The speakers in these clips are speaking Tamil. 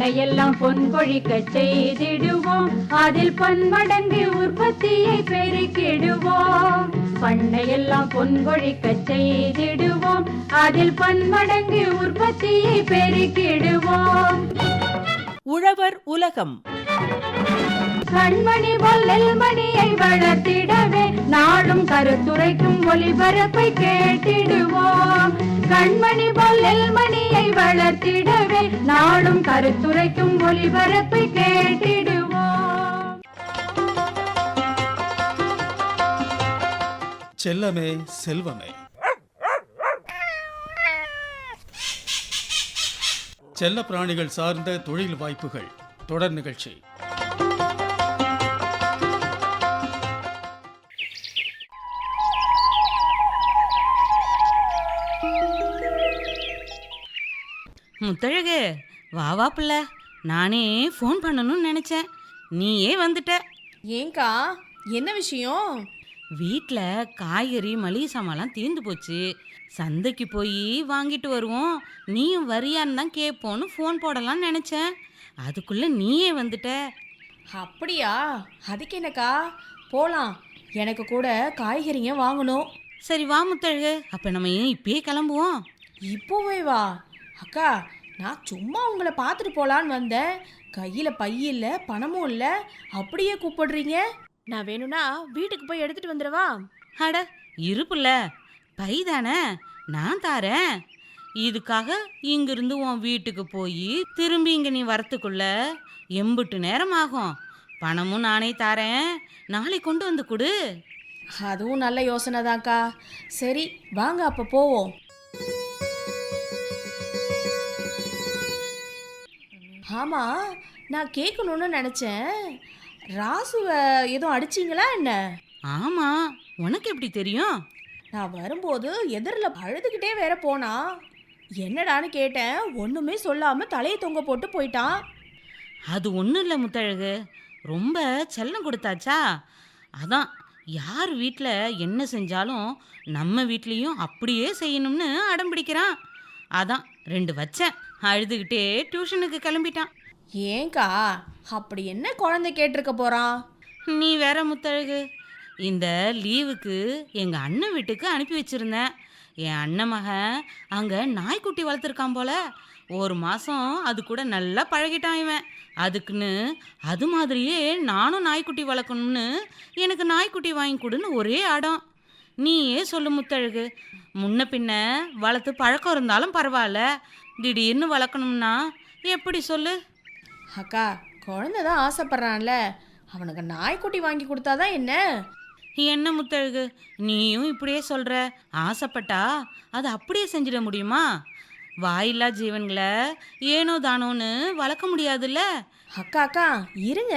பண்ணையெல்லாம் பொன் கொழிக்க செய்திடுவோம், அதில் பன்மடங்கு உற்பத்தியை பெருக்கிடுவோம். பண்ணையெல்லாம் பொன் கொழிக்க செய்திடுவோம், அதில் பன்மடங்கு உற்பத்தியை பெருக்கிடுவோம். உழவர் உலகம். கண்மணி பொல்லல் மணியை வளர்த்திடவே நாடும் கருத்துரைக்கும் ஒளிபரப்பை கேட்டிடுவோம். கண்மணி பொல்லல் மணியை வளர்த்திடவே நாடும் கருத்துரைக்கும் ஒளிபரப்பை கேட்டிடுவோம். செல்லமே செல்வமே. செல்ல பிராணிகள் சார்ந்த தொழில் வாய்ப்புகள் தொடர் நிகழ்ச்சி. முத்தழகு, வா பிள்ளை. நானே ஃபோன் பண்ணணும்னு நினச்சேன், நீயே வந்துட்ட. ஏங்கா, என்ன விஷயம்? வீட்டில் காய்கறி மளிகை சாமான்லாம் தீர்ந்து போச்சு, சந்தைக்கு போய் வாங்கிட்டு வருவோம், நீயும் வரியான்னு தான் கேட்போன்னு ஃபோன் போடலான்னு நினச்சேன். அதுக்குள்ளே நீயே வந்துட்ட. அப்படியா? அதுக்கு என்னக்கா, போகலாம். எனக்கு கூட காய்கறிங்க வாங்கணும். சரி வா முத்தழகு, அப்போ நம்ம ஏன் இப்பயே கிளம்புவோம்? இப்போவே வா அக்கா. நான் சும்மா உங்களை பார்த்துட்டு போகலான்னு வந்தேன். கையில் பை இல்லை, பணமும் இல்லை, அப்படியே கூப்பிடுறீங்க. நான் வேணும்னா வீட்டுக்கு போய் எடுத்துகிட்டு வந்துடுவா? அட இருப்புல்ல, பை தானே, நான் தாரேன். இதுக்காக இங்கிருந்து உன் வீட்டுக்கு போய் திரும்பி இங்கே நீ வரத்துக்குள்ள எம்பிட்டு நேரம் ஆகும். பணமும் நானே தாரேன், நாளை கொண்டு வந்து கொடு. அதுவும் நல்ல யோசனை தான்க்கா. சரி வாங்க, அப்போ போவோம். ஆமாம், நான் கேட்கணுன்னு நினச்சேன். ராசுவை எதுவும் அடிச்சிங்களா என்ன? ஆமாம், உனக்கு எப்படி தெரியும்? நான் வரும்போது எதிரில் அழுதுகிட்டே வேற போனா. என்னடான்னு கேட்டேன், ஒன்றுமே சொல்லாமல் தலையை தொங்க போட்டு போயிட்டான். அது ஒன்றும் இல்லை முத்தழகு, ரொம்ப செல்லம் கொடுத்தாச்சா, அதான். யார் வீட்டில் என்ன செஞ்சாலும் நம்ம வீட்லேயும் அப்படியே செய்யணும்னு அடம் பிடிக்கிறான். அதான் 2 வச்சேன், அழுதுகிட்டே டியூஷனுக்கு கிளம்பிட்டான். ஏங்கா, அப்படி என்ன குழந்தை கேட்டிருக்க போகிறான்? நீ வேற முத்தழகு, இந்த லீவுக்கு எங்கள் அண்ணன் வீட்டுக்கு அனுப்பி வச்சுருந்தேன். என் அண்ணன் மகன் அங்கே நாய்க்குட்டி வளர்த்துருக்கான் போல. 1 மாதம் அது கூட நல்லா பழகிட்டான் இவன். அதுக்குன்னு அது மாதிரியே நானும் நாய்க்குட்டி வளர்க்கணும்னு எனக்கு நாய்க்குட்டி வாங்கி கொடுன்னு ஒரே ஆடம். நீயே சொல்லு முத்தழகு, முன்ன பின்ன வளர்த்து பழக்கம் இருந்தாலும் பரவாயில்ல, திடீர்னு வளர்க்கணும்னா எப்படி சொல்லு? அக்கா, குழந்தை தான் ஆசைப்பட்றான்ல, அவனுக்கு நாய்க்குட்டி வாங்கி கொடுத்தாதான் என்ன? என்ன முத்தழகு, நீயும் இப்படியே சொல்கிற? ஆசைப்பட்டா அதை அப்படியே செஞ்சிட முடியுமா? வாயில்லா ஜீவன்களை ஏனோ தானோன்னு வளர்க்க முடியாதுல்ல. அக்கா அக்கா இருங்க,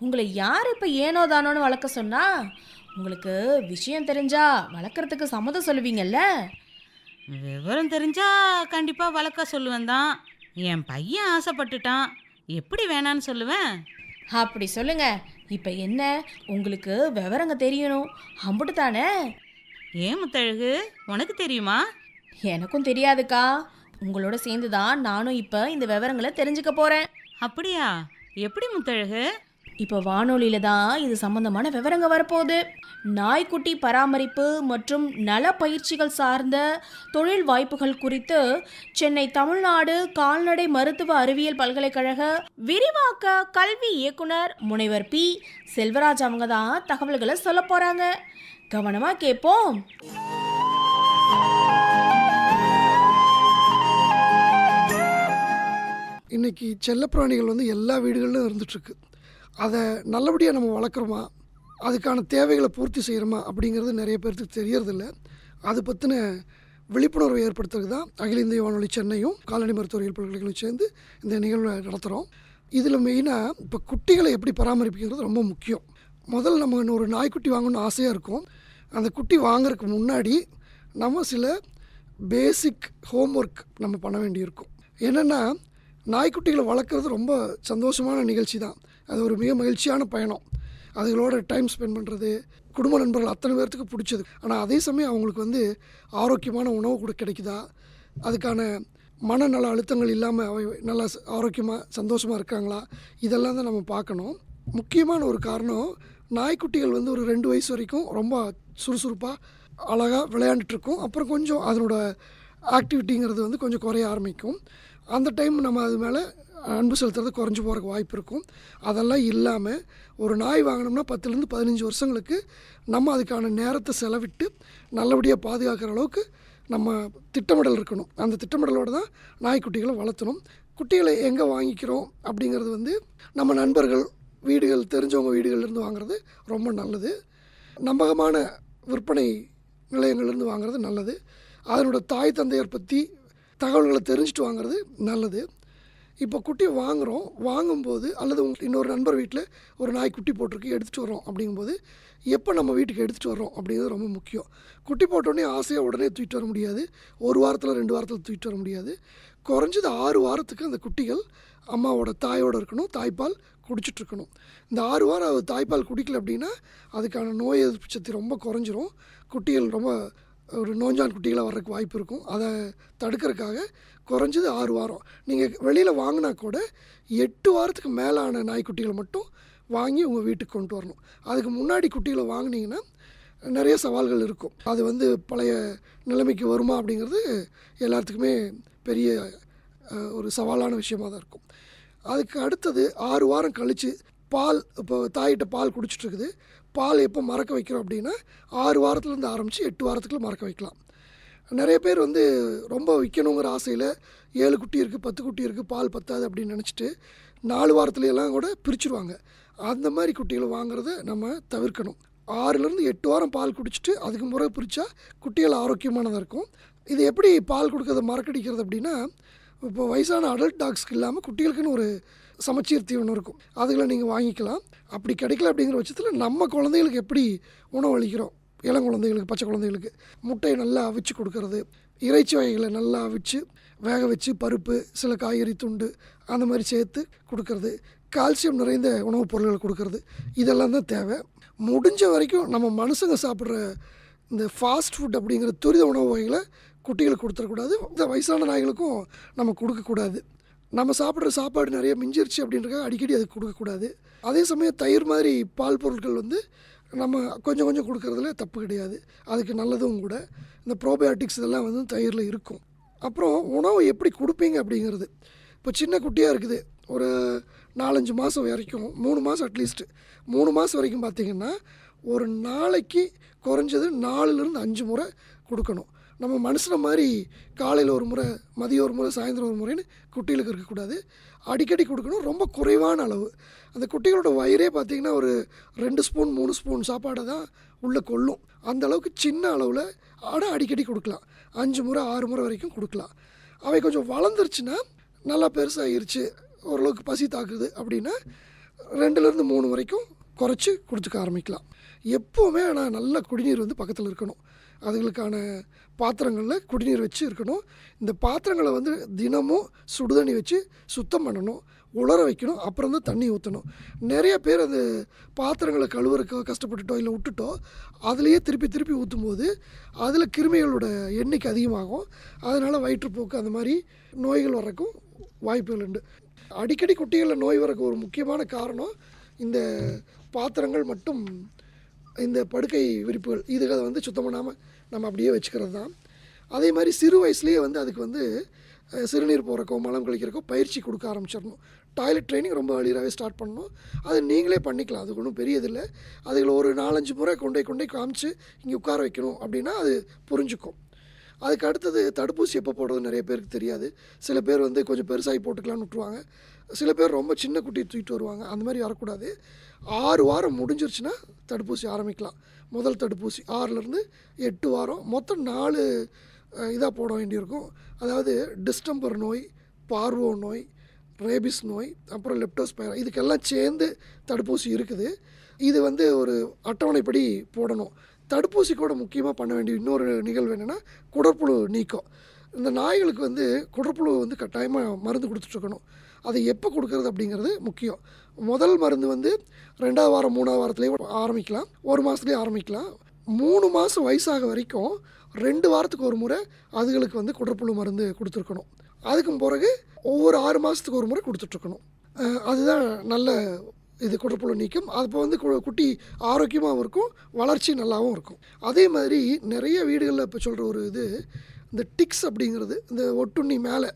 உங்களை யார் இப்போ ஏனோ தானோன்னு வளர்க்க சொன்னா? உங்களுக்கு விஷயம் தெரிஞ்சா வளர்க்குறதுக்கு சம்மதம் சொல்லுவீங்கல்ல? விவரம் தெரிஞ்சா கண்டிப்பாக வளர்க்க சொல்லுவேன் தான். என் பையன் ஆசைப்பட்டுட்டான், எப்படி வேணான்னு சொல்லுவேன்? அப்படி சொல்லுங்க. இப்போ என்ன, உங்களுக்கு விவரங்க தெரியணும் அம்புட்டு தானே? ஏன் முத்தழகு, உனக்கு தெரியுமா? எனக்கும் தெரியாதுக்கா. உங்களோட சேர்ந்து தான் நானும் இப்போ இந்த விவரங்களை தெரிஞ்சுக்க போகிறேன். அப்படியா? எப்படி முத்தழகு? இப்போ வானொலியில் தான் இது சம்பந்தமான விவரங்க வரப்போகுது. நாய்க்குட்டி பராமரிப்பு மற்றும் நல பயிற்சிகள் சார்ந்த தொழில் வாய்ப்புகள் குறித்து சென்னை தமிழ்நாடு கால்நடை மருத்துவ அறிவியல் பல்கலைக்கழக விரிவாக்க கல்வி இயக்குனர் முனைவர் பி செல்வராஜ் அவங்க தான் தகவல்களை சொல்ல போகிறாங்க. கவனமாக கேட்போம். இன்றைக்கி செல்லப்பிராணிகள் எல்லா வீடுகளிலும் இருந்துகிட்ருக்கு. அதை நல்லபடியாக நம்ம வளர்க்குறோமா, அதுக்கான தேவைகளை பூர்த்தி செய்கிறோமா அப்படிங்கிறது நிறைய பேருக்கு தெரியறதில்ல. அது பற்றின விழிப்புணர்வை ஏற்படுத்துறதுக்கு தான் அகில இந்திய வானொலி சென்னையும் கால்நடை மருத்துவரியல் பல்கலைக்கழகம் சேர்ந்து இந்த நிகழ்வை நடத்துகிறோம். இதில் மெயினாக இப்போ குட்டிகளை எப்படி பராமரிப்புங்கிறது ரொம்ப முக்கியம். முதல்ல நம்ம ஒரு நாய்க்குட்டி வாங்கணும்னு ஆசையாக இருக்கும். அந்த குட்டி வாங்குறதுக்கு முன்னாடி நம்ம சில பேசிக் ஹோம்ஒர்க் நம்ம பண்ண வேண்டியிருக்கும். என்னென்னா, நாய்க்குட்டிகளை வளர்க்குறது ரொம்ப சந்தோஷமான நிகழ்ச்சி தான். அது ஒரு மிக மகிழ்ச்சியான பயணம். அதுகளோட டைம் ஸ்பெண்ட் பண்ணுறது குடும்ப நண்பர்கள் அத்தனை பேர்த்துக்கு பிடிச்சது. ஆனால் அதே சமயம் அவங்களுக்கு ஆரோக்கியமான உணவு கூட கிடைக்குதா, அதுக்கான மனநல அழுத்தங்கள் இல்லாமல் அவை நல்லா ஆரோக்கியமாக சந்தோஷமாக இருக்காங்களா, இதெல்லாம் தான் நம்ம பார்க்கணும். முக்கியமான ஒரு காரணம், நாய்க்குட்டிகள் வந்து ஒரு 2 வயசு வரைக்கும் ரொம்ப சுறுசுறுப்பாக அழகாக விளையாண்டுட்ருக்கும். அப்புறம் கொஞ்சம் அதனோட ஆக்டிவிட்டிங்கிறது வந்து கொஞ்சம் குறைய ஆரம்பிக்கும். அந்த டைம் நம்ம அது மேலே அன்பு செலுத்துறது குறைஞ்சி போகிறக்கு வாய்ப்பு இருக்கும். அதெல்லாம் இல்லாமல் ஒரு நாய் வாங்கினோம்னா 10லேருந்து 15 வருஷங்களுக்கு நம்ம அதுக்கான நேரத்தை செலவிட்டு நல்லபடியாக பாதுகாக்கிற அளவுக்கு நம்ம திட்டமிடல் இருக்கணும். அந்த திட்டமிடலோடு தான் நாய்க்குட்டிகளை வளர்த்தணும். குட்டிகளை எங்கே வாங்கிக்கிறோம் அப்படிங்கிறது வந்து நம்ம நண்பர்கள் வீடுகள், தெரிஞ்சவங்க வீடுகள்லேருந்து வாங்குறது ரொம்ப நல்லது. நம்பகமான விற்பனை நிலையங்கள்லேருந்து வாங்குறது நல்லது. அதனோட தாய் தந்தையர் பற்றி தகவல்களை தெரிஞ்சுட்டு வாங்குறது நல்லது. இப்போ குட்டி வாங்கும்போது அல்லது இன்னொரு நண்பர் வீட்டில் ஒரு நாய்க்குட்டி போட்டிருக்கு எடுத்துகிட்டு வரோம் அப்படிங்கும்போது எப்போ நம்ம வீட்டுக்கு எடுத்துகிட்டு வரோம் அப்படிங்கிறது ரொம்ப முக்கியம். குட்டி போட்டோடனே ஆசையாக உடனே தூக்கிட்டு வர முடியாது. 1 வாரத்தில் 2 வாரத்தில் தூக்கிட்டு வர முடியாது. குறைஞ்சது 6 வாரத்துக்கு அந்த குட்டிகள் அம்மாவோட தாயோடு இருக்கணும், தாய்ப்பால் குடிச்சிட்ருக்கணும். இந்த 6 வாரம் அது தாய்ப்பால் குடிக்கல அப்படின்னா அதுக்கான நோய் எதிர்ப்பு சக்தி ரொம்ப குறைஞ்சிரும். குட்டிகள் ரொம்ப ஒரு நோஞ்சான் குட்டிகளாக வர்றதுக்கு வாய்ப்பு இருக்கும். அதை தடுக்கிறதுக்காக குறைஞ்சது 6 வாரம். நீங்கள் வெளியில் வாங்கினா கூட 8 வாரத்துக்கு மேலான நாய்க்குட்டிகளை மட்டும் வாங்கி உங்கள் வீட்டுக்கு கொண்டு வரணும். அதுக்கு முன்னாடி குட்டிகளை வாங்கினீங்கன்னா நிறைய சவால்கள் இருக்கும். அது வந்து பழைய நிலைமைக்கு வருமா அப்படிங்கிறது எல்லாத்துக்குமே பெரிய ஒரு சவாலான விஷயமாக தான் இருக்கும். அதுக்கு அடுத்தது 6 வாரம் கழித்து பால், இப்போ தாயிட்ட பால் குடிச்சிட்ருக்குது, பால் எப்போ மறக்க வைக்கிறோம் அப்படின்னா 6 வாரத்துலேருந்து ஆரம்பித்து 8 வாரத்துக்குள்ள மறக்க வைக்கலாம். நிறைய பேர் வந்து ரொம்ப விற்கணுங்கிற ஆசையில் 7 குட்டி இருக்குது, 10 குட்டி இருக்குது, பால் பத்தாது அப்படின்னு நினச்சிட்டு 4 வாரத்துலையெல்லாம் கூட பிரிச்சுருவாங்க. அந்த மாதிரி குட்டிகளை வாங்குறத நம்ம தவிர்க்கணும். 6லேருந்து 8 வாரம் பால் குடிச்சிட்டு அதுக்கு முறை பிரித்தா குட்டிகள் ஆரோக்கியமானதாக இருக்கும். இது எப்படி பால் கொடுக்கறத மறக்கடிக்கிறது அப்படின்னா, இப்போ வயசான அடல்ட் டாக்ஸ்க்கு இல்லாமல் குட்டிகளுக்குன்னு ஒரு சமச்சீர் தீவனம் இருக்கும். அதுகளை நீங்கள் வாங்கிக்கலாம். அப்படி கிடைக்கல அப்படிங்கிற பட்சத்தில் நம்ம குழந்தைகளுக்கு எப்படி உணவு அளிக்கிறோம், இளங்குழந்தைகளுக்கு, பச்சை குழந்தைகளுக்கு முட்டையை நல்லா அவிச்சு கொடுக்கறது, இறைச்சி வகைகளை நல்லா அவிச்சு வேக வச்சு பருப்பு, சில காய்கறி துண்டு அந்த மாதிரி சேர்த்து கொடுக்கறது, கால்சியம் நிறைந்த உணவுப் பொருட்களை கொடுக்கறது, இதெல்லாம் தான் தேவை. முடிஞ்ச வரைக்கும் நம்ம மனுஷங்க சாப்பிட்ற இந்த ஃபாஸ்ட் ஃபுட் அப்படிங்கிற துரித உணவு வகைகளை குட்டிகளுக்கு கொடுத்துடக்கூடாது. இந்த வயசான நாய்களுக்கும் நம்ம கொடுக்கக்கூடாது. நம்ம சாப்பிட்ற சாப்பாடு நிறைய மிஞ்சிருச்சு அப்படின்றக்காக அடிக்கடி அதுக்கு கொடுக்கக்கூடாது. அதே சமயம் தயிர் மாதிரி பால் பொருட்கள் வந்து நம்ம கொஞ்சம் கொஞ்சம் கொடுக்கறதுல தப்பு கிடையாது. அதுக்கு நல்லதும் கூட. இந்த ப்ரோபயோட்டிக்ஸ் இதெல்லாம் வந்து தயிரில் இருக்கும். அப்புறம் உணவு எப்படி கொடுப்பீங்க அப்படிங்கிறது. இப்போ சின்ன குட்டியாக இருக்குது, ஒரு 4-5 மாதம் வரைக்கும், 3 மாதம் அட்லீஸ்ட்டு 3 மாதம் வரைக்கும் பார்த்திங்கன்னா ஒரு நாளைக்கு குறைஞ்சது 4லேருந்து 5 முறை கொடுக்கணும். நம்ம மனுஷனை மாதிரி காலையில் ஒரு முறை, மதியம் ஒரு முறை, சாயந்தரம் ஒரு முறைன்னு குட்டிகளுக்கு இருக்கக்கூடாது. அடிக்கடி கொடுக்கணும். ரொம்ப குறைவான அளவு. அந்த குட்டிகளோட வயிறே பார்த்திங்கன்னா ஒரு 2 ஸ்பூன் 3 ஸ்பூன் சாப்பாடை தான் உள்ளே கொள்ளும். அந்த அளவுக்கு சின்ன அளவில் ஆனால் அடிக்கடி கொடுக்கலாம். 5 முறை 6 முறை வரைக்கும் கொடுக்கலாம். அவை கொஞ்சம் வளர்ந்துருச்சுன்னா, நல்லா பெருசாகிருச்சு, ஓரளவுக்கு பசி தாக்குது அப்படின்னா 2லேருந்து 3 வரைக்கும் குறைச்சி கொடுத்துக்க ஆரம்பிக்கலாம். எப்போவுமே ஆனால் நல்ல குடிநீர் வந்து பக்கத்தில் இருக்கணும். அதுகளுக்கான பாத்திரங்களில் குடிநீர் வச்சு இருக்கணும். இந்த பாத்திரங்களை வந்து தினமும் சுடுதண்ணி வச்சு சுத்தம் பண்ணணும், உலர வைக்கணும், அப்புறம் தான் தண்ணி ஊற்றணும். நிறைய பேர் அந்த பாத்திரங்களை கழுவுறக்கோ கஷ்டப்பட்டுட்டோ இல்லை விட்டுட்டோ அதுலேயே திருப்பி திருப்பி ஊற்றும்போது அதில் கிருமிகளோட எண்ணிக்கை அதிகமாகும். அதனால் வயிற்றுப்போக்கு அந்த மாதிரி நோய்கள் வர்றதுக்கும் வாய்ப்புகள் உண்டு. அடிக்கடி குட்டிகளில் நோய் வரக்கு ஒரு முக்கியமான காரணம் இந்த பாத்திரங்கள் மற்றும் இந்த படுக்கை விரிப்புகள், இதுகளை வந்து சுத்தம் பண்ணாமல் நம்ம அப்படியே வச்சுக்கிறது தான். அதே மாதிரி சிறு வயசுலேயே வந்து அதுக்கு வந்து சிறுநீர் போகிறக்கோ மலம் கழிக்கிறக்கோ பயிற்சி கொடுக்க ஆரம்பிச்சிடணும். டாய்லெட் ட்ரைனிங் ரொம்ப அழியராகவே ஸ்டார்ட் பண்ணணும். அது நீங்களே பண்ணிக்கலாம், அது ஒன்றும் பெரியதில்லை. அதுகளை ஒரு 4-5 முறை கொண்டே காமிச்சு இங்கே உட்கார வைக்கணும் அப்படின்னா அது புரிஞ்சுக்கும். அதுக்கு அடுத்தது தடுப்பூசி எப்போ போடுறது நிறைய பேருக்கு தெரியாது. சில பேர் வந்து கொஞ்சம் பெருசாகி போட்டுக்கலான்னு விட்டுருவாங்க. சில பேர் ரொம்ப சின்ன குட்டி தூக்கிட்டு வருவாங்க. அந்த மாதிரி வரக்கூடாது. 6 வாரம் முடிஞ்சிருச்சுன்னா தடுப்பூசி ஆரம்பிக்கலாம். முதல் தடுப்பூசி 6லேருந்து 8 வாரம், மொத்தம் 4 இதாக போட வேண்டியிருக்கும். அதாவது டிஸ்டம்பர் நோய், பார்வோ நோய், ரேபிஸ் நோய், அப்புறம் லெப்டோஸ்பைரா, இதுக்கெல்லாம் சேர்ந்து தடுப்பூசி இருக்குது. இது வந்து ஒரு அட்டவணைப்படி போடணும். தடுப்பூசி கூட முக்கியமாக பண்ண வேண்டிய இன்னொரு நிகழ்வு என்னென்னா குடற்புழு நீக்கம். இந்த நாய்களுக்கு வந்து குடற்புழு வந்து கட்டாயமாக மருந்து கொடுத்துட்ருக்கணும். அதை எப்போ கொடுக்கறது அப்படிங்கிறது முக்கியம். முதல் மருந்து வந்து 2ஆவது வாரம் 3ஆவது வாரத்துலேயே ஆரம்பிக்கலாம், 1 மாதத்துலேயே ஆரம்பிக்கலாம். 3 மாதம் வயசாக வரைக்கும் 2 வாரத்துக்கு ஒரு முறை அதுகளுக்கு வந்து குடற்புழு மருந்து கொடுத்துருக்கணும். அதுக்கும் பிறகு ஒவ்வொரு 6 மாதத்துக்கு ஒரு முறை கொடுத்துட்ருக்கணும். அதுதான் நல்ல இது குடற்புழு நீக்கம். அப்போ வந்து குட்டி ஆரோக்கியமாகவும் இருக்கும், வளர்ச்சி நல்லாவும் இருக்கும். அதே மாதிரி நிறைய வீடுகளில் இப்போ சொல்கிற ஒரு இது இந்த டிக்ஸ் அப்படிங்கிறது, இந்த ஒட்டுண்ணி மேலே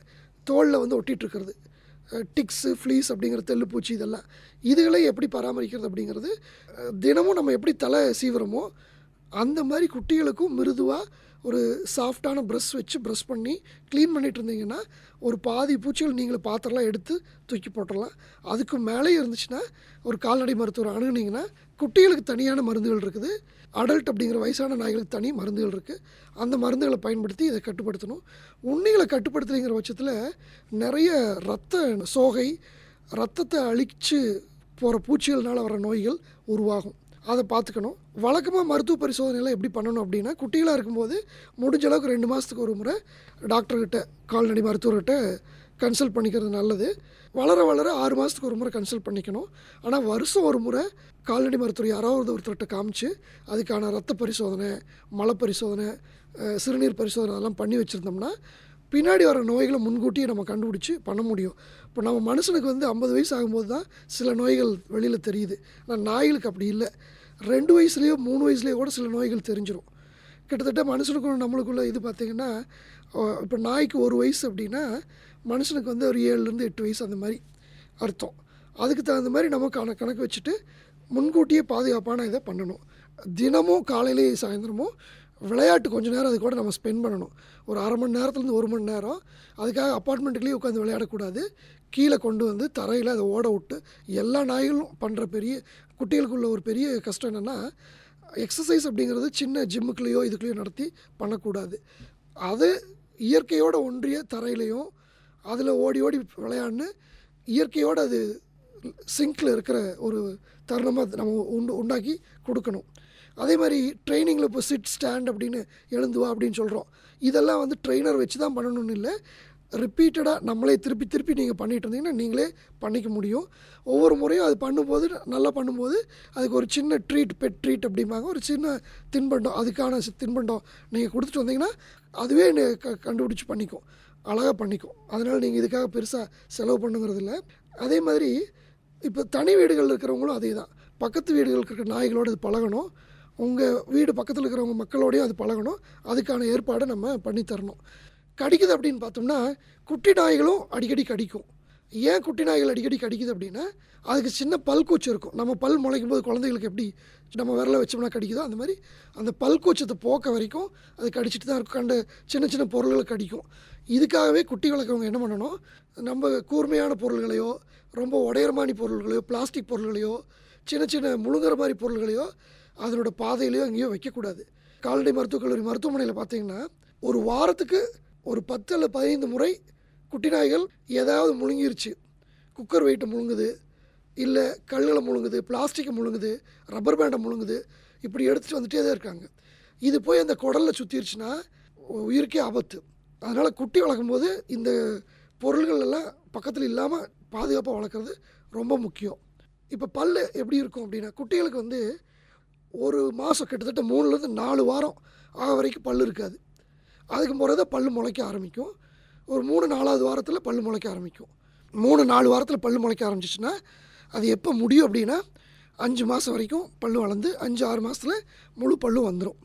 தோலில் வந்து ஒட்டிகிட்ருக்கிறது, டிக்ஸு ஃப்ளீஸ் அப்படிங்கிற தெள்ளுப்பூச்சி, இதெல்லாம் இதுகளை எப்படி பராமரிக்கிறது அப்படிங்கிறது, தினமும் நம்ம எப்படி தலை சீவுறோமோ அந்த மாதிரி குட்டிகளுக்கும் மிருதுவாக ஒரு சாஃப்டான ப்ரஷ் வச்சு ப்ரஷ் பண்ணி க்ளீன் பண்ணிகிட்டு இருந்தீங்கன்னா ஒரு பாதி பூச்சிகள் நீங்களே பாத்திரலாம் எடுத்து தூக்கி போட்டுடலாம். அதுக்கு மேலே இருந்துச்சுன்னா ஒரு கால்நடை மருத்துவர் அணுகுனீங்கன்னா குட்டிகளுக்கு தனியான மருந்துகள் இருக்குது, அடல்ட் அப்படிங்கிற வயசான நாய்களுக்கு தனி மருந்துகள் இருக்குது. அந்த மருந்துகளை பயன்படுத்தி இதை கட்டுப்படுத்தணும். உண்ணிகளை கட்டுப்படுத்துகிற பட்சத்தில் நிறைய இரத்த சோகை, ரத்தத்தை அழித்து போகிற பூச்சிகள்னால் வர நோய்கள் உருவாகும். அதை பார்த்துக்கணும். வழக்கமாக மருத்துவ பரிசோதனைலாம் எப்படி பண்ணணும் அப்படின்னா, குட்டிகளாக இருக்கும்போது முடிஞ்ச அளவுக்கு 2 மாதத்துக்கு ஒரு முறை டாக்டர்கிட்ட, கால்நடை மருத்துவர்கிட்ட கன்சல்ட் பண்ணிக்கிறது நல்லது. வளர வளர 6 மாதத்துக்கு ஒரு முறை கன்சல்ட் பண்ணிக்கணும். ஆனால் வருஷம் ஒரு முறை கால்நடை மருத்துவர் யாராவது ஒருத்தர்கிட்ட காமிச்சு அதுக்கான ரத்த பரிசோதனை, மலை பரிசோதனை, சிறுநீர் பரிசோதனை அதெல்லாம் பண்ணி வச்சுருந்தோம்னா பின்னாடி வர நோய்களை முன்கூட்டியே நம்ம கண்டுபிடிச்சி பண்ண முடியும். இப்போ நம்ம மனுஷனுக்கு வந்து 50 வயசு ஆகும்போது தான் சில நோய்கள் வெளியில் தெரியுது. ஆனால் நாய்களுக்கு அப்படி இல்லை. 2 வயசுலேயோ 3 வயசுலேயோ கூட சில நோய்கள் தெரிஞ்சிடும். கிட்டத்தட்ட மனுஷனுக்கும் நம்மளுக்குள்ள இது பார்த்திங்கன்னா, இப்போ நாய்க்கு 1 வயசு அப்படின்னா மனுஷனுக்கு வந்து ஒரு 7லேருந்து 8 வயசு அந்த மாதிரி அர்த்தம். அதுக்கு தகுந்த மாதிரி நம்ம கணக்கு வச்சுட்டு முன்கூட்டியே பாதுகாப்பான இதை பண்ணணும். தினமும் காலையிலேயே சாயந்தரமும் விளையாட்டு கொஞ்சம் நேரம் அது கூட நம்ம ஸ்பெண்ட் பண்ணணும். ஒரு அரை மணி நேரத்துலேருந்து 1 மணி நேரம். அதுக்காக அப்பார்ட்மெண்ட்டுலேயே உட்காந்து விளையாடக்கூடாது. கீழே கொண்டு வந்து தரையில் அதை ஓட விட்டு, எல்லா நாய்களும் பண்ணுற பெரிய குட்டிகளுக்குள்ள ஒரு பெரிய கஷ்டம் என்னென்னா, எக்ஸசைஸ் அப்படிங்கிறது சின்ன ஜிம்முக்குள்ளேயோ இதுக்குள்ளேயோ நடத்தி பண்ணக்கூடாது. அது இயற்கையோடு ஒன்றிய தரையிலையும் அதில் ஓடி ஓடி விளையாடினு இயற்கையோடு அது சிங்கில் இருக்கிற ஒரு தருணமாக நம்ம உண்டாக்கி கொடுக்கணும். அதே மாதிரி ட்ரைனிங்கில் இப்போ சிட் ஸ்டாண்ட் அப்படின்னு எழுந்து வா அப்படின்னு சொல்கிறோம். இதெல்லாம் வந்து ட்ரெயினர் வச்சு தான் பண்ணணும்னு இல்லை, ரிப்பீட்டடாக நம்மளே திருப்பி திருப்பி நீங்கள் பண்ணிகிட்டு இருந்தீங்கன்னா நீங்களே பண்ணிக்க முடியும். ஒவ்வொரு முறையும் அது பண்ணும்போது, நல்லா பண்ணும்போது அதுக்கு ஒரு சின்ன ட்ரீட், பெட் ட்ரீட் அப்படிம்பாங்க, ஒரு சின்ன தின்பண்டம், அதுக்கான தின்பண்டம் நீங்கள் கொடுத்துட்டு வந்தீங்கன்னா அதுவே கண்டுபிடிச்சி பண்ணிக்கும், அழகாக பண்ணிக்கும். அதனால் நீங்கள் இதுக்காக பெருசாக செலவு பண்ணுங்கிறது இல்லை. அதே மாதிரி இப்போ தனி வீடுகளில் இருக்கிறவங்களும் அதே தான். பக்கத்து வீடுகளுக்கு இருக்கிற நாய்களோடு அது பழகணும். உங்கள் வீடு பக்கத்தில் இருக்கிறவங்க மக்களோடையும் அது பழகணும். அதுக்கான ஏற்பாடை நம்ம பண்ணித்தரணும். கடிக்குது அப்படின்னு பார்த்தோம்னா, குட்டி நாய்களும் அடிக்கடி கடிக்கும். ஏன் குட்டி நாய்கள் அடிக்கடி கடிக்குது அப்படின்னா, அதுக்கு சின்ன பல்கூச்சு இருக்கும். நம்ம பல் முளைக்கும் போது குழந்தைகளுக்கு எப்படி நம்ம விரலை வச்சோம்னா கடிக்குதோ அந்த மாதிரி அந்த பல்கூச்சத்தை போக்க வரைக்கும் அது கடிச்சிட்டு தான் இருக்கும். கண்ட சின்ன சின்ன பொருள்களை கடிக்கும். இதுக்காகவே குட்டி வளர்க்குறவங்க என்ன பண்ணணும், நம்ம கூர்மையான பொருள்களையோ, ரொம்ப உடையரமானி பொருள்களையோ, பிளாஸ்டிக் பொருள்களையோ, சின்ன சின்ன முழுங்குற மாதிரி பொருள்களையோ அதனோட பாதையிலையோ எங்கேயோ வைக்கக்கூடாது. கால்நடை மருத்துவக் கல்லூரி மருத்துவமனையில் பார்த்திங்கன்னா ஒரு வாரத்துக்கு ஒரு 10 அல்லது 15 முறை குட்டி நாய்கள் ஏதாவது முழுங்கிருச்சு, குக்கர் வெயிட்டை முழுங்குது, இல்லை கல்லுகளை முழுங்குது, பிளாஸ்டிக்கை முழுங்குது, ரப்பர் பேண்டை முழுங்குது, இப்படி எடுத்துகிட்டு வந்துகிட்டே தான் இருக்காங்க. இது போய் அந்த குடலில் சுற்றிருச்சுன்னா உயிருக்கே ஆபத்து. அதனால் குட்டி வளர்க்கும்போது இந்த பொருள்கள் எல்லாம் பக்கத்தில் இல்லாமல் பாதுகாப்பாக வளர்க்குறது ரொம்ப முக்கியம். இப்போ பல் எப்படி இருக்கும் அப்படின்னா, குட்டிகளுக்கு வந்து ஒரு மாதம் கிட்டத்தட்ட 3லேருந்து 4 வாரம் ஆக வரைக்கும் பல் இருக்காது. அதுக்கு முறைதான் தான் பல் முளைக்க ஆரம்பிக்கும். ஒரு 3-4வது வாரத்தில் பல் முளைக்க ஆரம்பிக்கும். 3-4 வாரத்தில் பல் முளைக்க ஆரம்பிச்சிச்சுன்னா அது எப்போ முடியும் அப்படின்னா 5 மாதம் வரைக்கும் பல் வளர்ந்து 5-6 மாதத்தில் முழு பல்லும் வந்துடும்.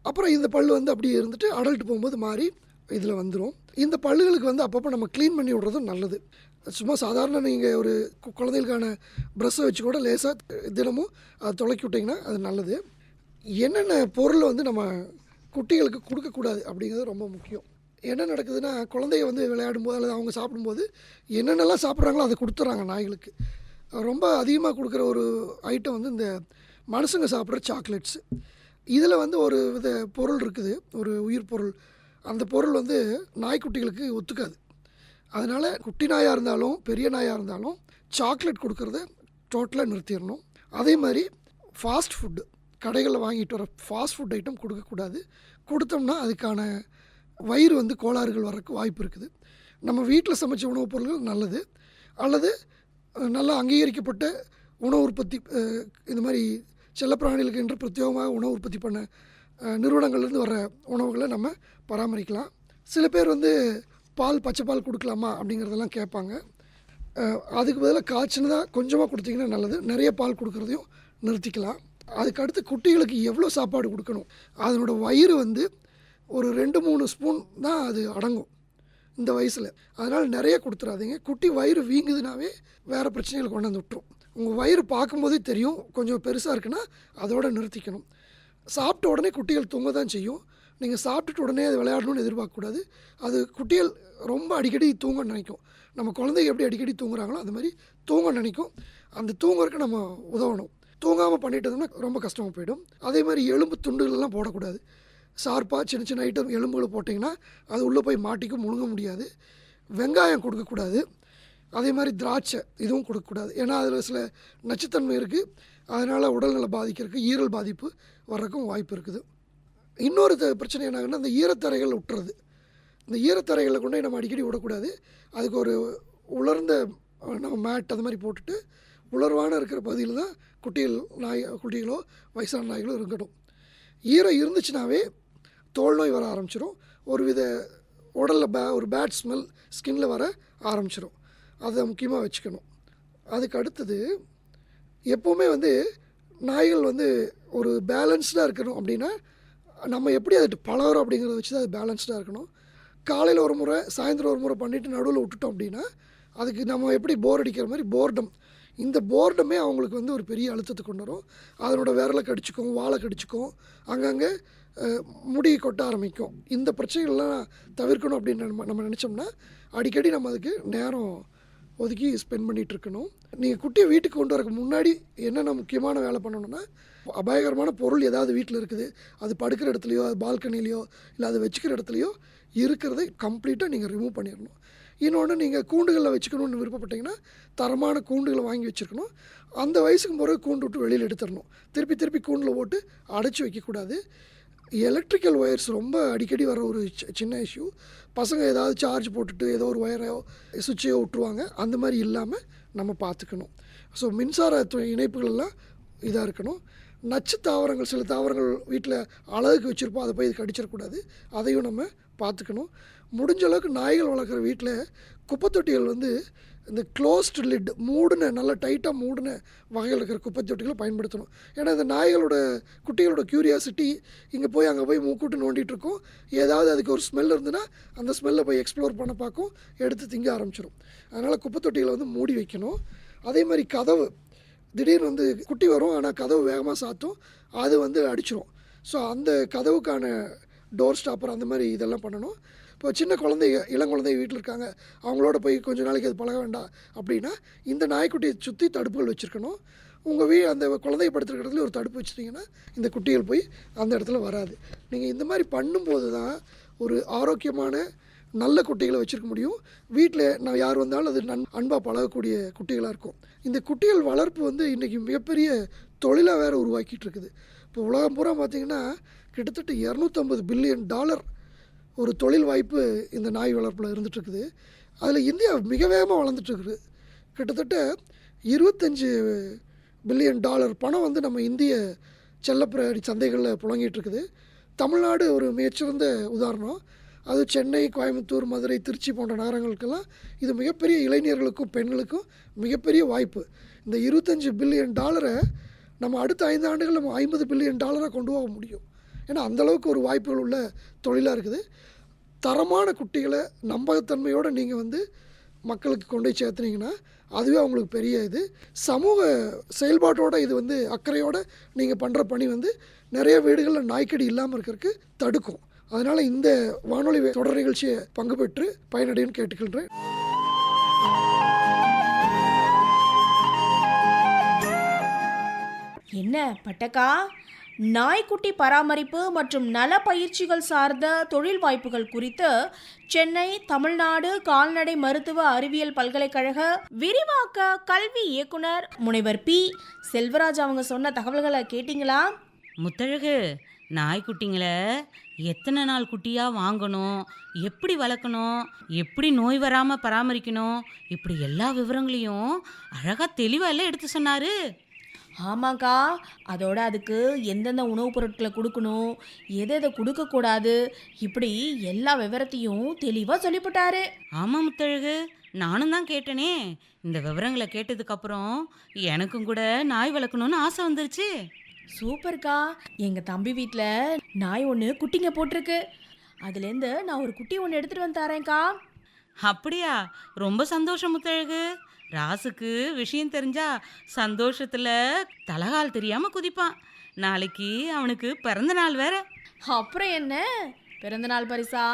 அப்புறம் இந்த பல் வந்து அப்படியே இருந்துட்டு அடல்ட் போகும்போது மாறி இதில் வந்துடும். இந்த பல்லுகளுக்கு வந்து அப்பப்போ நம்ம க்ளீன் பண்ணி விடுறதும் நல்லது. சும்மா சாதாரண நீங்கள் ஒரு குழந்தைகளுக்கான ப்ரஷ்ஷை வச்சு கூட லேசாக தினமும் அதை துளக்கி விட்டிங்கன்னா அது நல்லது. என்னென்ன பொருளை வந்து நம்ம குட்டிகளுக்கு கொடுக்கக்கூடாது அப்படிங்கிறது ரொம்ப முக்கியம். என்ன நடக்குதுன்னா, குழந்தைய வந்து விளையாடும்போது அல்லது அவங்க சாப்பிடும்போது என்னென்னலாம் சாப்பிட்றாங்களோ அதை கொடுத்துட்றாங்க நாய்களுக்கு. ரொம்ப அதிகமாக கொடுக்குற ஒரு ஐட்டம் வந்து இந்த மனுஷங்க சாப்பிட்ற சாக்லேட்ஸு. இதில் வந்து ஒரு வித பொருள் இருக்குது, ஒரு உயிர் பொருள். அந்த பொருள் வந்து நாய்க்குட்டிகளுக்கு ஒத்துக்காது. அதனால் குட்டி நாயாக இருந்தாலும் பெரிய நாயாக இருந்தாலும் சாக்லேட் கொடுக்குறத டோட்டலாக நிறுத்திடணும். அதே மாதிரி ஃபாஸ்ட் ஃபுட்டு, கடைகளில் வாங்கிட்டு வர ஃபாஸ்ட் ஃபுட் ஐட்டம் கொடுக்கக்கூடாது. கொடுத்தோம்னா அதுக்கான வயிறு வந்து கோளாறுகள் வரக்கு வாய்ப்பு இருக்குது. நம்ம வீட்டில் சமைச்ச உணவுப் பொருட்கள் நல்லது, அல்லது நல்லா அங்கீகரிக்கப்பட்ட உணவு உற்பத்தி, இந்த மாதிரி செல்லப்பிராணிகளுக்கு என்று பிரத்யேகமாக உணவு உற்பத்தி பண்ண நிறுவனங்கள்லேருந்து வர உணவுகளை நம்ம பராமரிக்கலாம். சில பேர் வந்து பால் பச்சை பால் கொடுக்கலாமா அப்படிங்கிறதெல்லாம் கேட்பாங்க. அதுக்கு பதிலாக காய்ச்சினதாக கொஞ்சமாக கொடுத்தீங்கன்னா நல்லது. நிறைய பால் கொடுக்குறதையும் நிறுத்திக்கலாம். அதுக்கடுத்து குட்டிகளுக்கு எவ்வளோ சாப்பாடு கொடுக்கணும், அதனோட வயிறு வந்து ஒரு 2-3 ஸ்பூன் தான் அது அடங்கும் இந்த வயசில். அதனால் நிறைய கொடுத்துடாதீங்க. குட்டி வயிறு வீங்குதுனாவே வேறு பிரச்சனைகளை கொண்டு வந்து விட்டுரும். உங்கள் வயிறு பார்க்கும்போதே தெரியும் கொஞ்சம் பெருசாக இருக்குன்னா அதோட நிறுத்திக்கணும். சாப்பிட்ட உடனே குட்டிகள் தூங்க தான் செய்யும். நீங்கள் சாப்பிட்டுட்டு உடனே அது விளையாடணும்னு எதிர்பார்க்கக்கூடாது. அது குட்டிகள் ரொம்ப அடிக்கடி தூங்க நினைக்கும். நம்ம குழந்தைங்க எப்படி அடிக்கடி தூங்குறாங்களோ அந்த மாதிரி தூங்க நினைக்கும். அந்த தூங்குறதுக்கு நம்ம உதவணும். தூங்காமல் பண்ணிட்டோம்னா ரொம்ப கஷ்டமாக போயிடும். அதே மாதிரி எலும்பு துண்டுகளெல்லாம் போடக்கூடாது. ஷார்ப்பாக சின்ன சின்ன ஐட்டம் எலும்புகளை போட்டிங்கன்னா அது உள்ளே போய் மாட்டிக்கும், முழுங்க முடியாது. வெங்காயம் கொடுக்கக்கூடாது. அதே மாதிரி திராட்சை இதுவும் கொடுக்கக்கூடாது. ஏன்னா அதில் சில நச்சுத்தன்மை இருக்குது. அதனால் உடல்நல பாதிக்கிறதுக்கு ஈரல் பாதிப்பு வர்றதுக்கும் வாய்ப்பு இருக்குது. இன்னொரு பிரச்சனை என்னாங்கன்னா இந்த ஈரத்தரைகள் விட்டுறது. இந்த ஈரத்தரைகளில் கொண்டு நம்ம அடிக்கடி விடக்கூடாது. அதுக்கு ஒரு உலர்ந்த நம்ம மேட் அது மாதிரி போட்டுட்டு உலர்வான இருக்கிற பகுதியில் தான் குட்டிகளோ வயசான நாய்களோ இருக்கட்டும். ஈரம் இருந்துச்சுனாவே தோல் நோய் வர ஆரம்பிச்சிடும். ஒரு வித உடலில் ஒரு பேட் ஸ்மெல் ஸ்கின்னில் வர ஆரம்பிச்சிடும். அதை முக்கியமாக வச்சுக்கணும். அதுக்கு அடுத்தது எப்போவுமே வந்து நாய்கள் வந்து ஒரு பேலன்ஸ்டாக இருக்கணும். அப்படின்னா நம்ம எப்படி அதை பழகிறோம் அப்படிங்கிறத வச்சு தான் அது பேலன்ஸ்டாக இருக்கணும். காலையில் ஒரு முறை சாயந்தரம் ஒரு முறை பண்ணிவிட்டு நடுவில் விட்டுட்டோம் அப்படின்னா அதுக்கு நம்ம எப்படி போர் அடிக்கிற மாதிரி போர்டம், இந்த போர்டமே அவங்களுக்கு வந்து ஒரு பெரிய அழுத்தத்தை கொண்டு வரும். அதனோட விரலை கடிச்சிக்கும், வாழை கடிச்சிக்கும், அங்கங்கே முடி கொட்ட ஆரம்பிக்கும். இந்த பிரச்சனைகள்லாம் தவிர்க்கணும் அப்படின்னு நம்ம நினச்சோம்னா அடிக்கடி நம்ம அதுக்கு நேரம் ஒதுக்கி ஸ்பெண்ட் பண்ணிகிட்டு இருக்கணும். நீங்கள் குட்டியை வீட்டுக்கு கொண்டு வரக்கு முன்னாடி என்னென்ன முக்கியமான வேலை பண்ணணும்னா, அபாயகரமான பொருள் ஏதாவது வீட்டில் இருக்குது, அது படுக்கிற இடத்துலையோ அது பால்கனிலையோ இல்லை அது வச்சுக்கிற இடத்துலையோ இருக்கிறதை கம்ப்ளீட்டாக நீங்கள் ரிமூவ் பண்ணிடணும். இன்னொன்று, நீங்கள் கூண்டுகளில் வச்சுக்கணுன்னு விருப்பப்பட்டீங்கன்னா தரமான கூண்டுகளை வாங்கி வச்சுருக்கணும். அந்த வயசுக்கு பிறகு கூண்டு விட்டு வெளியில் எடுத்துடணும். திருப்பி கூண்டில் போட்டு அடைச்சி வைக்கக்கூடாது. எலக்ட்ரிக்கல் ஒயர்ஸ் ரொம்ப அடிக்கடி வர ஒரு சின்ன இஷ்யூ. பசங்க ஏதாவது சார்ஜ் போட்டுட்டு ஏதோ ஒரு ஒயரையோ சுவிட்சையோ விட்டுருவாங்க. அந்த மாதிரி இல்லாமல் நம்ம பார்த்துக்கணும். ஸோ மின்சார இணைப்புகள் எல்லாம் இதாக இருக்கணும். நச்சு தாவரங்கள், சில தாவரங்கள் வீட்டில் அழகுக்கு வச்சுருப்போம், அதை போய் இது கடிச்சிடக்கூடாது. அதையும் நம்ம பார்த்துக்கணும். முடிஞ்ச அளவுக்கு நாய்கள் வளர்க்குற வீட்டில் குப்பை தொட்டிகள் வந்து இந்த க்ளோஸ்டு லிட் மூடின, நல்லா டைட்டாக மூடின வகையில் இருக்கிற குப்பை தொட்டிகளை பயன்படுத்தணும். ஏன்னா இந்த நாய்களோட குட்டிகளோட க்யூரியாசிட்டி இங்கே போய் அங்கே போய் மூக்கூட்டு நோண்டிகிட்டு இருக்கும். ஏதாவது அதுக்கு ஒரு ஸ்மெல் இருந்துன்னா அந்த ஸ்மெல்லை போய் எக்ஸ்ப்ளோர் பண்ண பார்க்கும், எடுத்து திங்க ஆரம்பிச்சிடும். அதனால் குப்பை தொட்டிகளை வந்து மூடி வைக்கணும். அதே மாதிரி கதவு, திடீர்னு வந்து குட்டி வரும் ஆனால் கதவு வேகமாக சாத்தும், அது வந்து அடிச்சிடும். ஸோ அந்த கதவுக்கான டோர் ஸ்டாப்பர் அந்த மாதிரி இதெல்லாம் பண்ணணும். இப்போ சின்ன குழந்தைங்க, இளங்குழந்தைங்க வீட்டில் இருக்காங்க, அவங்களோட போய் கொஞ்சம் நாளைக்கு அது பழக வேண்டாம் அப்படின்னா இந்த நாய்க்குட்டியை சுற்றி தடுப்புகள் வச்சுருக்கணும். உங்கள் அந்த குழந்தைய படுத்துருக்க இடத்துல ஒரு தடுப்பு வச்சுட்டிங்கன்னா இந்த குட்டிகள் போய் அந்த இடத்துல வராது. நீங்கள் இந்த மாதிரி பண்ணும்போது தான் ஒரு ஆரோக்கியமான நல்ல குட்டிகளை வச்சுருக்க முடியும். வீட்டில் நான் யார் வந்தாலும் அது அன்பாக பழகக்கூடிய குட்டிகளாக இருக்கும். இந்த குட்டிகள் வளர்ப்பு வந்து இன்றைக்கி மிகப்பெரிய தொழிலாக வேறு உருவாக்கிட்டு இருக்குது. இப்போ உலகம் பூரா பார்த்திங்கன்னா கிட்டத்தட்ட $250 பில்லியன் ஒரு தொழில் வாய்ப்பு இந்த நாய் வளர்ப்பில் இருந்துகிட்ருக்குது. அதில் இந்தியா மிக வேகமாக வளர்ந்துட்டுருக்குது. கிட்டத்தட்ட $25 பில்லியன் பணம் வந்து நம்ம இந்திய செல்லப்பிராணி சந்தைகளில் புழங்கிட்டுருக்குது. தமிழ்நாடு ஒரு மிகச்சிறந்த உதாரணம். அது சென்னை, கோயம்புத்தூர், மதுரை, திருச்சி போன்ற நகரங்களுக்கெல்லாம் இது மிகப்பெரிய இளைஞர்களுக்கும் பெண்களுக்கும் மிகப்பெரிய வாய்ப்பு. இந்த $25 பில்லியன் நம்ம அடுத்த 5 ஆண்டுகள் நம்ம $50 பில்லியன் கொண்டு போக முடியும். ஏன்னா அந்தளவுக்கு ஒரு வாய்ப்புகள் உள்ள தொழிலாக இருக்குது. தரமான குட்டிகளை நம்பகத்தன்மையோடு நீங்கள் வந்து மக்களுக்கு கொண்டு போய் சேர்த்துனீங்கன்னா அதுவே அவங்களுக்கு பெரிய இது. சமூக செயல்பாட்டோடு இது வந்து அக்கறையோடு நீங்கள் பண்ணுற பணி வந்து நிறைய வீடுகளில் நாய்க்கடி இல்லாமல் இருக்கிறதுக்கு தடுக்கும். அதனால் இந்த வானொலி தொடர் நிகழ்ச்சியை பங்கு பெற்று பயனடைன்னு கேட்டுக்கின்றேன். என்ன பட்டக்கா, நாய்க்குட்டி பராமரிப்பு மற்றும் நல பயிற்சிகள் சார்ந்த தொழில் வாய்ப்புகள் குறித்து சென்னை தமிழ்நாடு கால்நடை மருத்துவ அறிவியல் பல்கலைக்கழக விரிவாக்க கல்வி இயக்குனர் முனைவர் பி. செல்வராஜ் அவங்க சொன்ன தகவல்களை கேட்டிங்களா? முத்தழகு, நாய்க்குட்டிங்களை எத்தனை நாள் குட்டியாக வாங்கணும், எப்படி வளர்க்கணும், எப்படி நோய் வராமல் பராமரிக்கணும், இப்படி எல்லா விவரங்களையும் அழகாக தெளிவாக எல்லாம் எடுத்து சொன்னார். ஆமாக்கா, அதோட அதுக்கு எந்தெந்த உணவுப் பொருட்களை கொடுக்கணும், எதை எதை கொடுக்கக்கூடாது, இப்படி எல்லா விவரத்தையும் தெளிவாக சொல்லிவிட்டாரு. ஆமா முத்தழகு, நானும் தான் கேட்டனே. இந்த விவரங்களை கேட்டதுக்கு அப்புறம் எனக்கும் கூட நாய் வளர்க்கணும்னு ஆசை வந்துருச்சு. சூப்பர்க்கா. எங்கள் தம்பி வீட்டில் நாய் ஒன்று குட்டிங்க போட்டிருக்கு. அதுலேருந்து நான் ஒரு குட்டி ஒன்று எடுத்துகிட்டு வந்து தரேன்க்கா. அப்படியா? ரொம்ப சந்தோஷம் முத்தழகு. ராசுக்கு விஷயம் தெரிஞ்சா சந்தோஷத்துல தலகால் தெரியாம குதிப்பான். நாளைக்கு அவனுக்கு பிறந்த நாள் வேற. அப்புறம் என்ன, பிறந்தநாள் பரிசா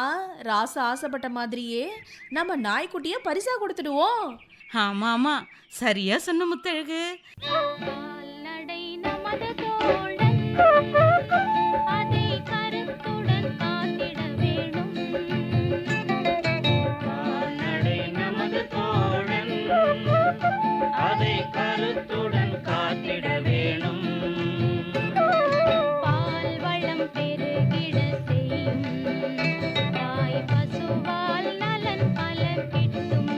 ராசு ஆசைப்பட்ட மாதிரியே நம்ம நாய்க்குட்டியை பரிசா கொடுத்துடுவோம். ஆமா ஆமா, சரியா சொன்ன முத்தழகு. கால்நடை நமது தோழன், அதை கருத்துடன் காத்திட வேணும். கால்நடை நமது தோழன், அதை கருத்துடன் காத்திட வேணும். பால் வளம் பெருகிட செய்யும், தாய் பசுவால் நலன் பல கிட்டும்.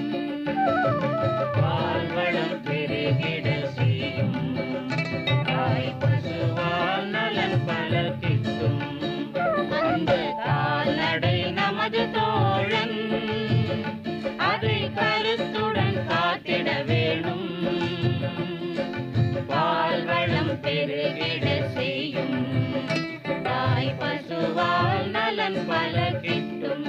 பால்வளம் பெருகிட செய்யும், தாய் பசுவால் நலன் பல கிட்டும். அந்த கால்நடை நமது தோழன், அதை கருத்துடன் காத்திட வேணும். பால்வளம் பெருகிட செய்யும், தாய் பசுவால் நலன் பல கிட்டும்.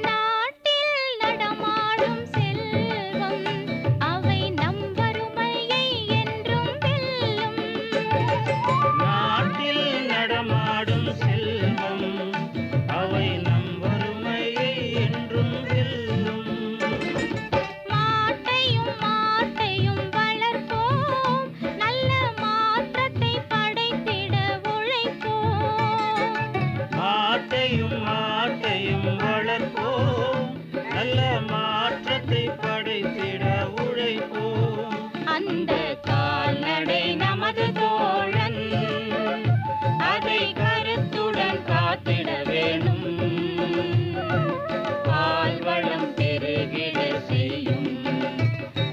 நாட்டில் நடமாடும் செல்வம், அவை நம் வறுமையை என்றும் வெல்லும். நாட்டில் நடமாடும் செல்வம், அவை நம் வறுமையை என்றும் வெல்லும். மாட்டையும் மாட்டையும் வளர்ப்போம், நல்ல மாற்றத்தை படைத்திட உழைப்போம். மாட்டையும் மாட்டையும் வளர்ப்போம், நல்ல மாற்றத்தை படைத்திட உழைப்போம். அந்த கால்நடை நமது தோழன், அதை கருத்துடன் காத்திட வேணும். பால்வளம் பெருகிட செய்யும்,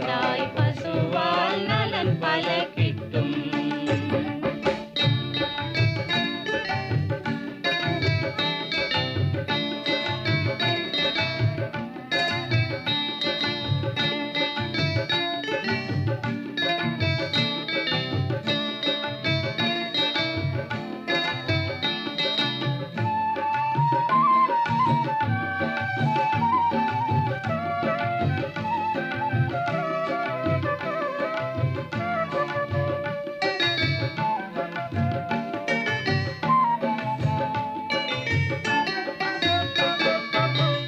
தாய் பசுவால் நலன் பல கிட்டும்.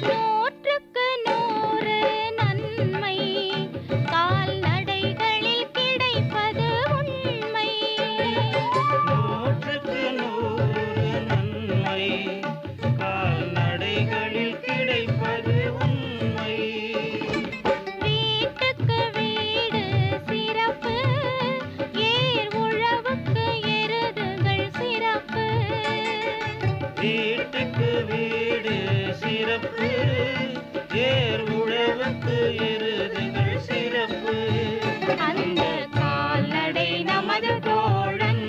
நூற்றுக்கு நூறு நன்மை கால்நடைகளில் கிடைப்பது உண்மை. நூற்றுக்கு நூறு நன்மை கால்நடைகளில் கிடைப்பது உண்மை. வீட்டுக்கு வீடு சிறப்பு, ஏர் உழவுக்கு எருதுகள் சிறப்பு. வீட்டுக்கு வீடு சிறப்பு, ஏர் உழவுக்கு எருதுகள் சிறப்பு. அந்த கால்நடை நமது தோழன்,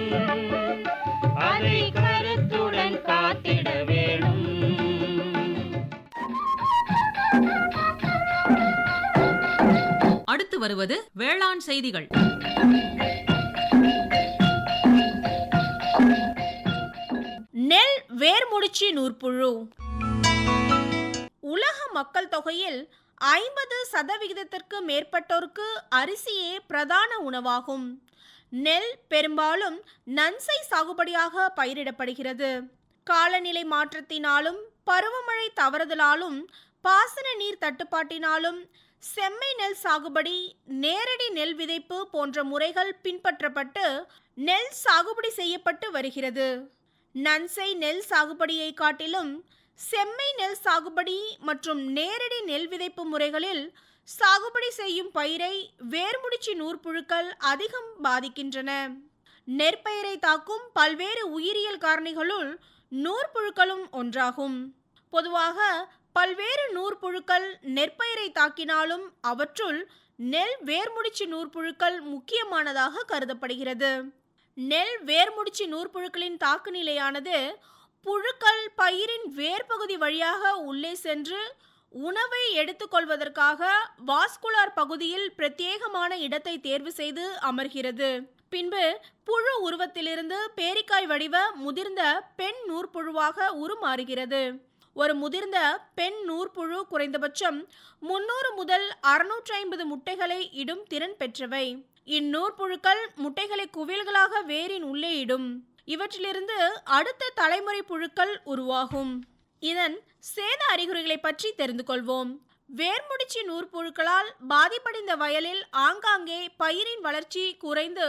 அதை கருத்துடன் காத்திட வேணும். அடுத்து வருவது வேளாண் செய்திகள். நெல் வேர்முடிச்சி நூற்புழு. உலக மக்கள் தொகையில் 50% மேற்பட்டோருக்கு அரிசியே பிரதான உணவாகும். நெல் பெரும்பாலும் நன்சை சாகுபடியாக பயிரிடப்படுகிறது. காலநிலை மாற்றத்தினாலும் பருவமழை தவறுதலாலும் பாசன நீர் தட்டுப்பாட்டினாலும் செம்மை நெல் சாகுபடி, நேரடி நெல் விதைப்பு போன்ற முறைகள் பின்பற்றப்பட்டு நெல் சாகுபடி செய்யப்பட்டு வருகிறது. நன்செய் நெல் சாகுபடியை காட்டிலும் செம்மை நெல் சாகுபடி மற்றும் நேரடி நெல் விதைப்பு முறைகளில் சாகுபடி செய்யும் பயிரை வேர்முடிச்சி நூற்புழுக்கள் அதிகம் பாதிக்கின்றன. நெற்பயிரை தாக்கும் பல்வேறு உயிரியல் காரணிகளுள் நூற்புழுக்களும் ஒன்றாகும். பொதுவாக பல்வேறு நூற்புழுக்கள் நெற்பயிரை தாக்கினாலும் அவற்றுள் நெல் வேர்முடிச்சி நூற்புழுக்கள் முக்கியமானதாக கருதப்படுகிறது. நெல் வேர்முடிச்சி நூற்புழுக்களின் தாக்கு நிலையானது புழுக்கள் பயிரின் வேர்பகுதி வழியாக உள்ளே சென்று உணவை எடுத்துக்கொள்வதற்காக வாஸ்குலார் பகுதியில் பிரத்யேகமான இடத்தை தேர்வு செய்து அமர்கிறது. பின்பு புழு உருவத்திலிருந்து பேரிக்காய் வடிவ முதிர்ந்த பெண் நூற்புழுவாக உருமாறுகிறது. ஒரு முதிர்ந்த பெண் நூற்புழு குறைந்தபட்சம் 300 முதல் 650 முட்டைகளை இடும் திறன் பெற்றவை. இந்நூற்புழுக்கள் முட்டைகளை குவியல்களாக வேரின் உள்ளே இடும். இவற்றிலிருந்து அடுத்த தலைமுறை புழுக்கள் உருவாகும். இதன் சேத அறிகுறிகளை பற்றி தெரிந்து கொள்வோம். வேர்முடிச்சி நூற்புழுக்களால் பாதிப்படைந்த வயலில் ஆங்காங்கே பயிரின் வளர்ச்சி குறைந்து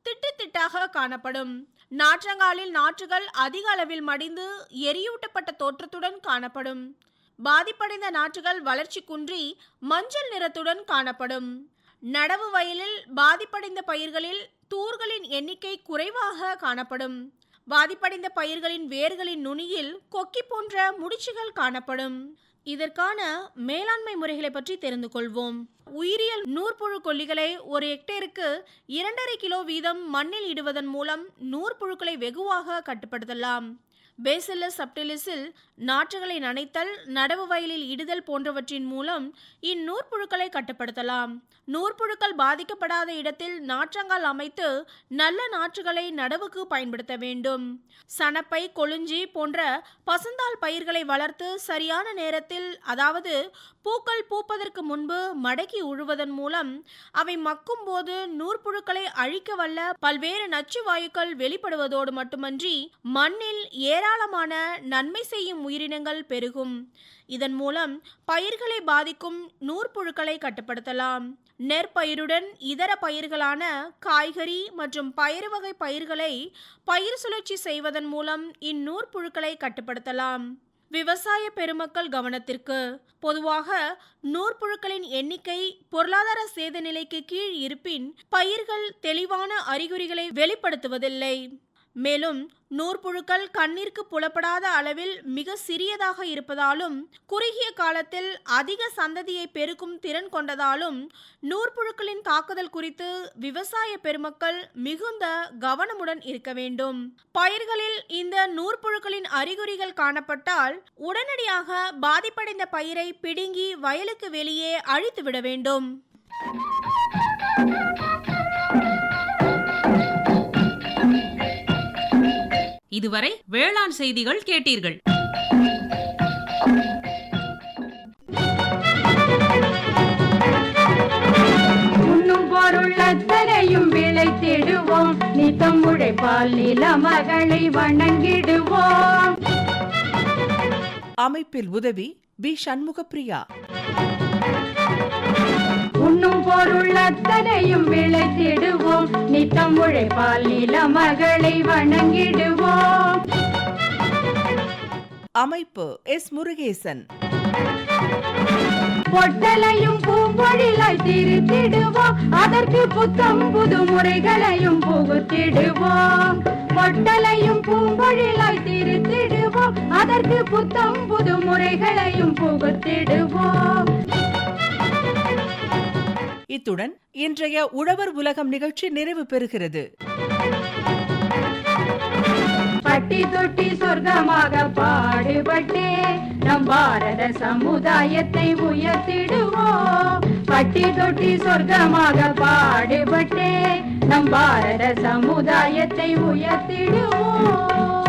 திட்டு திட்டாக காணப்படும். நாற்றங்காலில் நாற்றுகள் அதிக அளவில் மடிந்து எரியூட்டப்பட்ட தோற்றத்துடன் காணப்படும். பாதிப்படைந்த நாற்றுகள் வளர்ச்சி குன்றி மஞ்சள் நிறத்துடன் காணப்படும். நடவு வயலில் பாதிப்படைந்த பயிர்களில் தூர்களின் எண்ணிக்கை குறைவாக காணப்படும். பாதிப்படைந்த பயிர்களின் வேர்களின் நுனியில் கொக்கி போன்ற முடிச்சுகள் காணப்படும். இதற்கான மேலாண்மை முறைகளை பற்றி தெரிந்து கொள்வோம். உயிரியல் நூற்புழு கொல்லிகளை ஒரு ஹெக்டேருக்கு 2.5 கிலோ வீதம் மண்ணில் இடுவதன் மூலம் நூற்புழுக்களை வெகுவாக கட்டுப்படுத்தலாம். பேசில்லஸ் சப்டிலிஸில் நாற்றுகளை நனைத்தல், நடவு வயலில் இடுதல் போன்றவற்றின் மூலம் இந்நூற்புழுக்களை கட்டுப்படுத்தலாம். நூற்புழுக்கள் பாதிக்கப்படாத இடத்தில் நாற்றங்கால் அமைத்து நல்ல நாற்றுகளை நடவுக்கு பயன்படுத்த வேண்டும். சணப்பை, கொழுஞ்சி போன்ற பசுந்தாள் பயிர்களை வளர்த்து சரியான நேரத்தில், அதாவது பூக்கள் பூப்பதற்கு முன்பு மடக்கி உழுவதன் மூலம் அவை மக்கும் போது நூற்புழுக்களை அழிக்க வல்ல பல்வேறு நச்சு வாயுக்கள் வெளிப்படுவதோடு மட்டுமன்றி மண்ணில் ஏராளமான நன்மை செய்யும் உயிரினங்கள் பெருகும். இதன் மூலம் பயிர்களை பாதிக்கும் நூற்புழுக்களை கட்டுப்படுத்தலாம். நெற்பயிருடன் இதர பயிர்களான காய்கறி மற்றும் பயறு வகை பயிர்களை பயிர் சுழற்சி செய்வதன் மூலம் இந்நூற்புழுக்களை கட்டுப்படுத்தலாம். விவசாய பெருமக்கள் கவனத்திற்கு. பொதுவாக நூற்புழுக்களின் எண்ணிக்கை பொருளாதார சேத நிலைக்கு கீழ் இருப்பின் பயிர்கள் தெளிவான அறிகுறிகளை வெளிப்படுத்துவதில்லை. மேலும் நூற்புழுக்கள் கண்ணிற்கு புலப்படாத அளவில் மிக சிறியதாக இருப்பதாலும் குறுகிய காலத்தில் அதிக சந்ததியை பெருக்கும் திறன் கொண்டதாலும் நூற்புழுக்களின் தாக்குதல் குறித்து விவசாய பெருமக்கள் மிகுந்த கவனமுடன் இருக்க வேண்டும். பயிர்களில் இந்த நூற்புழுக்களின் அறிகுறிகள் காணப்பட்டால் உடனடியாக பாதிப்படைந்த பயிரை பிடுங்கி வயலுக்கு வெளியே அழித்துவிட வேண்டும். இதுவரை வேளாண் செய்திகள் கேட்டீர்கள். உண்ணும் பொருள் அத்தனையும் விளைத்திடுவோம், நித்தம் உழைப்பால் நில மகளை வணங்கிடுவோம். அமைப்பில் உதவி பி. சண்முகப்பிரியா. உண்ணும் பொருள் அத்தனையும் விளைத்திடுவோம், நித்தம் உழைப்பால் நில மகளை வணங்கிடுவோம். அமைப்பு எஸ். முருகேசன். பொட்டலையும் பூம்பொழிலாய் திருத்திடுவோம், அதற்கு புத்தம் புது முறைகளையும் புகுத்திடுவோம். பொட்டலையும் பூம்பொழிலாய் திருத்திடுவோம், அதற்கு புத்தம் புது முறைகளையும் புகுத்திடுவோம். இத்துடன் இன்றைய உழவர் உலகம் நிகழ்ச்சி நிறைவு பெறுகிறது. பட்டி தொட்டி சொர்க்கமாக பாடுபட்டே நம் பாரத சமுதாயத்தை உயர்த்திடுவோம். பட்டி தொட்டி சொர்க்கமாக பாடுபட்டே நம் பாரத சமுதாயத்தை உயர்த்திடுவோம்.